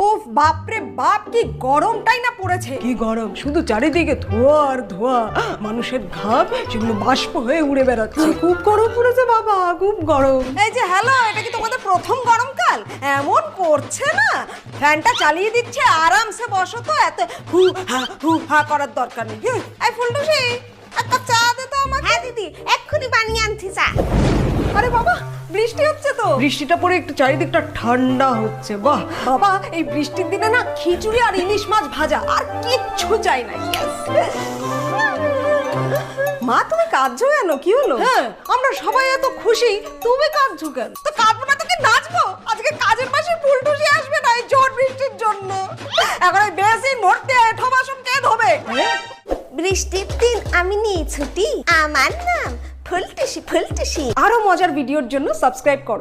ওফ বাপরে বাপ কি গরমটাই না পড়েছে। কি গরম, শুধু চারিদিকে ধোঁয়া আর ধোঁয়া, মানুষের ঘাম সেগুলো বাষ্প হয়ে উড়ে বেড়াচ্ছে। খুব গরম পড়েছে বাবা, খুব গরম। এই যে হ্যালো, এটা কি তোমাদের প্রথম গরমকাল? এমন করছে না, ফ্যানটা চালিয়ে দিচ্ছে, আরামসে বসো তো, এত হু হা করার দরকার নেই। এই ফুলটুসি, একটা চা দে তো আমাকে। হ্যাঁ দিদি, এক্ষুনি বানিয়ে আনছি চা। আরে বাবা, বৃষ্টি হচ্ছে তো, বৃষ্টিটা পরে একটু চারিদিকটা ঠান্ডা হচ্ছে। বাহ বাবা, এই বৃষ্টির দিনে না খিচুড়ি আর ইলিশ মাছ ভাজা, আর কিচ্ছু চাই না। মা তুমি কাঁদছো কেন, কি হলো? হ্যাঁ, আমরা সবাই এত খুশি, তুমি কাঁদছো কেন? তো কাঁদবো না তো কি নাচবো? আজকে কাজের মাসে ফুলটুসি আসবে না এই ঝড় বৃষ্টির জন্য। এখন এই বেসিন ভর্তি এঁঠো বাসন কে ধোবে? বৃষ্টির দিন আমি নিয়ে ছুটি, আমার নাম ফুলটুসি ফুলটুসি। আরো মজার ভিডিওর জন্য সাবস্ক্রাইব করো।